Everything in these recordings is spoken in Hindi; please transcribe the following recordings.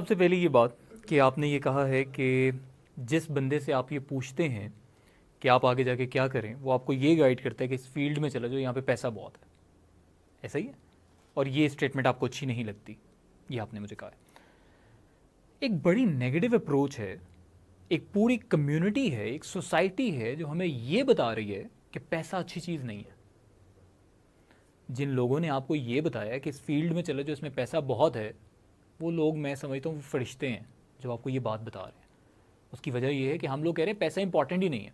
सबसे पहले ये बात कि आपने ये कहा है कि जिस बंदे से आप ये पूछते हैं कि आप आगे जाके क्या करें, वो आपको ये गाइड करता है कि इस फील्ड में चला जाओ, यहाँ पे पैसा बहुत है। ऐसा ही है? और ये स्टेटमेंट आपको अच्छी नहीं लगती, ये आपने मुझे कहा है। एक बड़ी नेगेटिव अप्रोच है, एक पूरी कम्युनिटी है, एक सोसाइटी है जो हमें ये बता रही है कि पैसा अच्छी चीज़ नहीं है। जिन लोगों ने आपको ये बताया कि इस फील्ड में चलो जो इसमें पैसा बहुत है, वो लोग मैं समझता हूँ फरिश्ते हैं जो आपको ये बात बता रहे हैं। उसकी वजह ये है कि हम लोग कह रहे हैं पैसा इंपॉर्टेंट ही नहीं है,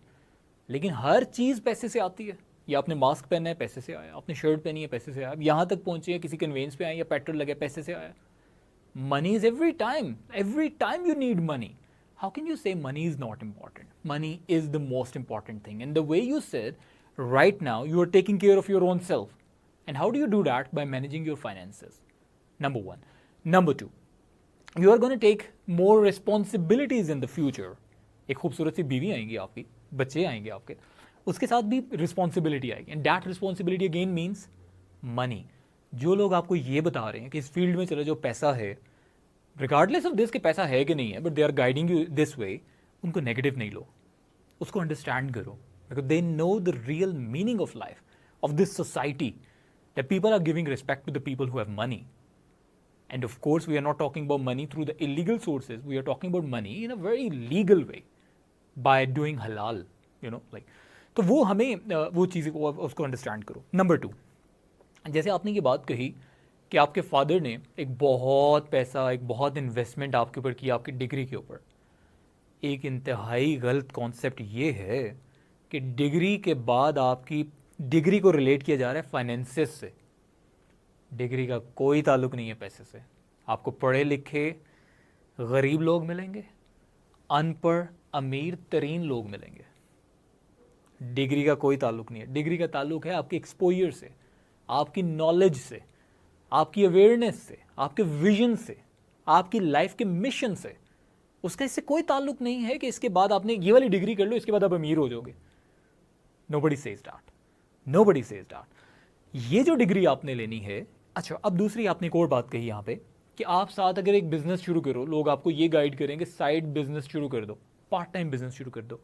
लेकिन हर चीज़ पैसे से आती है। या आपने मास्क पहना है, पैसे से आया। आपने शर्ट पहनी है, पैसे से आया। यहाँ तक पहुँचे हैं, किसी कन्वेंस पे आए या पेट्रोल लगे, पैसे से आया। Money is every time you need money. How can you say money is not important? Money is the most important thing. And the way you said, right now, you are taking care of your own self. And how do you do that? By managing your finances. Number one. Number two, you are going to take more responsibilities in the future. एक खूबसूरत सी बीवी आएंगी आपकी, बच्चे आएंगे आपके, उसके साथ भी रिस्पॉन्सिबिलिटी आएगी। And that responsibility again means money. जो लोग आपको ये बता रहे हैं कि इस फील्ड में चलो जो पैसा है, रिगार्डलेस ऑफ दिस कि पैसा है कि नहीं है, but they are guiding you this way, उनको नेगेटिव नहीं लो, उसको अंडरस्टैंड करो, because they know the real meaning of life of this society, that people are giving respect to the people who have money. And of course, we are not talking about money through the illegal sources. We are talking about money in a very legal way by doing halal, like. तो वो हमें वो चीज़ को उसको अंडरस्टैंड करो. नंबर टू, जैसे आपने ये बात कही कि आपके फादर ने एक बहुत पैसा, एक बहुत इन्वेस्टमेंट आपके ऊपर किया, आपकी डिग्री के ऊपर. एक इंतहाई गलत कॉन्सेप्ट ये है कि डिग्री के बाद आपकी डिग्री को रिलेट किया जा रहा है फाइनेंसेस से. डिग्री का कोई ताल्लुक नहीं है पैसे से. आपको पढ़े लिखे गरीब लोग मिलेंगे, अनपढ़ अमीर तरीन लोग मिलेंगे. डिग्री का कोई ताल्लुक नहीं है. डिग्री का ताल्लुक है आपके एक्सपोजर से, आपकी नॉलेज से, आपकी अवेयरनेस से, आपके विजन से, आपकी लाइफ के मिशन से. उसका इससे कोई ताल्लुक नहीं है कि इसके बाद आपने ये वाली डिग्री कर लो, इसके बाद आप अमीर हो जाओगे. Nobody says that. Nobody says that. ये जो डिग्री आपने लेनी है. अच्छा, अब दूसरी आपने एक और बात कही यहाँ पे कि आप साथ अगर एक बिजनेस शुरू करो, लोग आपको ये गाइड करेंगे साइड बिजनेस शुरू कर दो, पार्ट टाइम बिजनेस शुरू कर दो.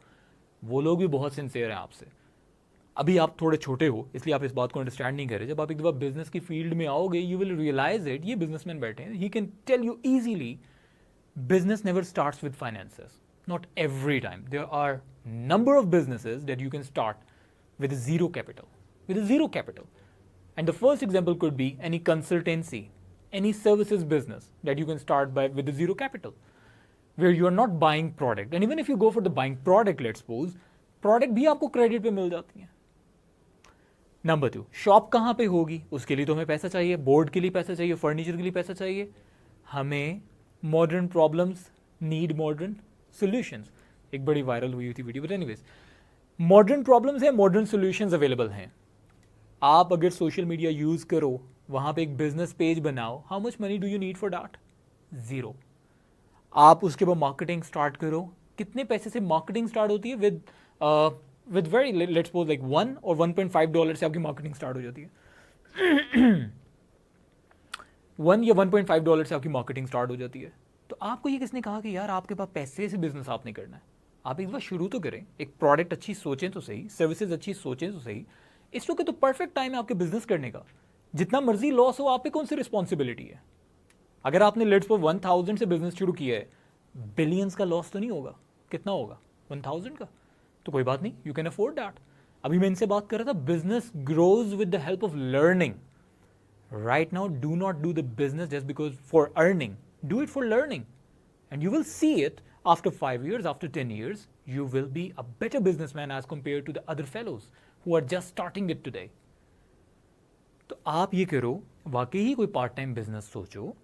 वो लोग भी बहुत सिंसियर हैं आपसे. अभी आप थोड़े छोटे हो इसलिए आप इस बात को अंडरस्टैंड नहीं कर रहे. जब आप एक दफ़ा बिजनेस की फील्ड में आओगे, यू विल रियलाइज इट. ये बिजनेसमैन बैठे हैं, ही can tell you easily, business never starts with finances. Not every time. There are number of businesses that you can start with zero capital. With zero capital. And the first example could be any consultancy, any services business that you can start with zero capital, where you are not buying product. And even if you go for the buying product, let's suppose, product भी आपको credit पे मिल जाती है. नंबर टू, शॉप कहाँ पे होगी, उसके लिए तो हमें पैसा चाहिए. बोर्ड के लिए पैसा चाहिए, फर्नीचर के लिए पैसा चाहिए. हमें modern problems need modern solutions. एक बड़ी वायरल हुई थी video, but anyways, modern problems है, मॉडर्न सोल्यूशंस अवेलेबल हैं. आप अगर सोशल मीडिया यूज़ करो, वहाँ पे एक बिजनेस पेज बनाओ, how much money do you need for that? Zero. आप उसके बाद मार्केटिंग स्टार्ट करो. कितने पैसे से मार्केटिंग स्टार्ट होती है? With very let's suppose like $1 और $1.5 से आपकी मार्केटिंग स्टार्ट हो जाती है. $1 या $1.5 से आपकी मार्केटिंग स्टार्ट हो जाती है. तो आपको ये किसने कहा कि यार आपके पास पैसे से बिजनेस आपने करना है? आप एक बार शुरू तो करें. एक प्रोडक्ट अच्छी सोचें तो सही, सर्विसेज अच्छी सोचें तो सही. इस वक्त तो परफेक्ट टाइम है आपके बिजनेस करने का. जितना मर्जी लॉस हो, आप पे कौन सी रिस्पॉन्सिबिलिटी है? अगर आपने लेट्स सपोज 1000 से बिजनेस शुरू किया है, बिलियंस का लॉस तो नहीं होगा. कितना होगा? 1000 का. तो कोई बात नहीं, यू कैन अफोर्ड दैट. अभी मैं इनसे बात कर रहा था, business grows with the help of learning. Right now, do not do the business just because for earning. Do it for learning. And you will see it after 5 years, after 10 years, you will be a better businessman as compared to the other fellows who are just starting it today. तो आप ये करो, वाकई ही कोई पार्ट टाइम बिजनेस सोचो.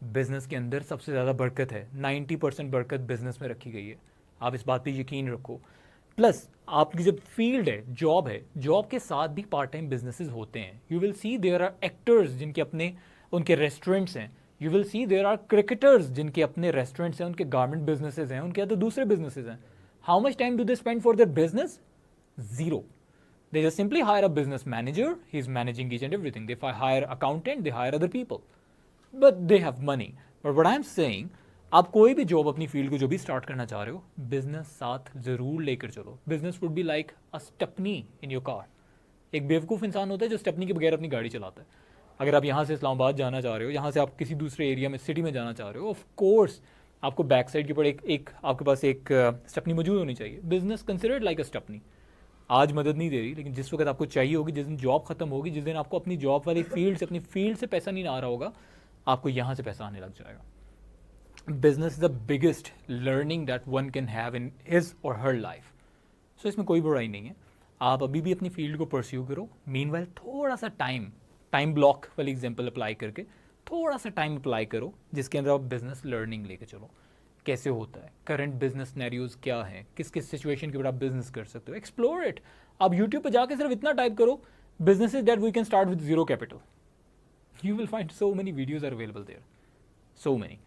बिजनेस के अंदर सबसे ज़्यादा बरकत है. 90% बरकत बिजनेस में रखी गई है. आप इस बात पे यकीन रखो. प्लस आपकी जब फील्ड है, जॉब है, जॉब के साथ भी पार्ट टाइम बिजनेसेस होते हैं. You will see there are actors जिनके अपने उनके रेस्टोरेंट्स हैं. You will see there are cricketers जिनके अपने रेस्टोरेंट्स हैं, उनके गारमेंट बिजनेसेस हैं, उनके तो दूसरे बिजनेसेस हैं. How much time do they spend for their business? Zero. They just simply hire a business manager. He's managing each and everything. They hire accountant, they hire other people. But they have money. But what I'm saying, आप कोई भी जॉब अपनी फील्ड को जो भी स्टार्ट करना चाह रहे हो, बिजनेस साथ ज़रूर लेकर चलो. Business would be like a stepney in your car. एक बेवकूफ़ इंसान होता है जो स्टेपनी के बगैर अपनी गाड़ी चलाता है. अगर आप यहाँ से इस्लामाबाद जाना चाह रहे हो, यहाँ से आप किसी दूसरे एरिया में सिटी में जाना चाह रहे हो, ऑफ कोर्स आपको बैक साइड के ऊपर एक आपके पास एक स्टेपनी मौजूद होनी चाहिए. बिजनेस कंसिडर्ड लाइक अ स्टेपनी. आज मदद नहीं दे रही, लेकिन जिस वक्त आपको चाहिए होगी, जिस दिन जॉब खत्म होगी, जिस दिन आपको अपनी जॉब वाली फील्ड से, अपनी फील्ड से पैसा नहीं आ रहा होगा, आपको यहाँ से पैसा आने लग जाएगा. Business is the biggest learning that one can have in his और हर लाइफ. सो इसमें कोई बुराई नहीं है. आप अभी भी अपनी फील्ड को परस्यू करो. मीनवाइल थोड़ा सा टाइम ब्लॉक वाली एग्जांपल अप्लाई करके थोड़ा सा टाइम अप्लाई करो, जिसके अंदर आप बिजनेस लर्निंग लेके चलो. कैसे होता है, करंट बिजनेस सिनेरियोज क्या हैं, किस किस सिचुएशन के ऊपर आप बिजनेस कर सकते हो, एक्सप्लोर इट. आप यूट्यूब पर जाके सिर्फ इतना टाइप करो, businesses that we can start with zero capital. You will find so many videos are available there, so many.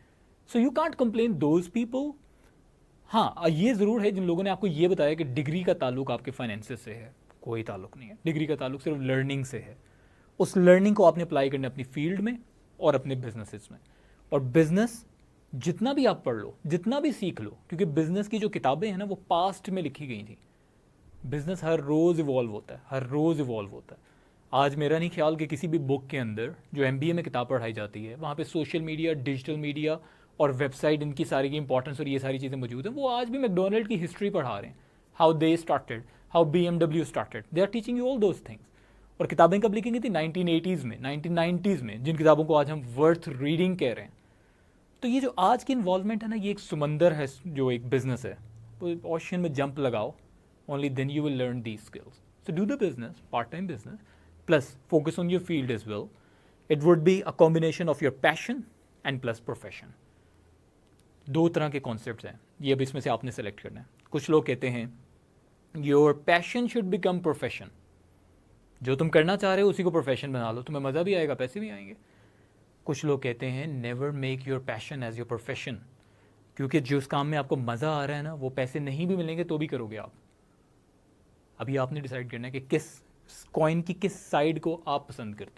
So you can't complain those people. हाँ, ये ज़रूर है जिन लोगों ने आपको ये बताया कि डिग्री का ताल्लुक आपके फाइनेंसेस से है. कोई ताल्लुक नहीं है. डिग्री का ताल्लुक सिर्फ लर्निंग से है. उस लर्निंग को आपने अप्लाई करना अपनी फील्ड में और अपने बिजनेसेस में. और बिजनेस जितना भी आप पढ़ लो, जितना भी सीख लो, क्योंकि बिजनेस की जो किताबें हैं ना, वो पास्ट में लिखी गई थी. बिजनेस हर रोज़ इवॉल्व होता है, हर रोज़ इवॉल्व होता है. आज मेरा नहीं ख्याल कि किसी भी बुक के अंदर जो MBA में किताब पढ़ाई जाती है, वहाँ पे सोशल मीडिया, डिजिटल मीडिया और वेबसाइट, इनकी सारी की इंपॉर्टेंस और ये सारी चीज़ें मौजूद हैं. वो आज भी मैकडोनल्ड की हिस्ट्री पढ़ा रहे हैं. How they started, how BMW started. They are teaching you all those things. और किताबें कब लिखी गई थी? 1980s में, 1990s में, जिन किताबों को आज हम वर्थ रीडिंग कह रहे हैं. तो ये जो आज की इन्वॉल्वमेंट है ना, ये एक समंदर है जो एक बिजनेस है. वो ओशन में जंप लगाओ, only then you will learn these skills. So do the business, part time business, plus focus on your field as well. It would be a combination of your passion and plus profession. दो तरह के कॉन्सेप्ट्स हैं, ये अब इसमें से आपने सेलेक्ट करना है. कुछ लोग कहते हैं your passion should become profession. जो तुम करना चाह रहे हो उसी को प्रोफेशन बना लो, तुम्हें मज़ा भी आएगा, पैसे भी आएंगे. कुछ लोग कहते हैं never make your passion as your profession, क्योंकि जिस काम में आपको मज़ा आ रहा है ना, वो पैसे नहीं भी मिलेंगे तो भी करोगे आप. अभी आपने डिसाइड करना है कि किस कॉइन की किस साइड को आप पसंद करते हो.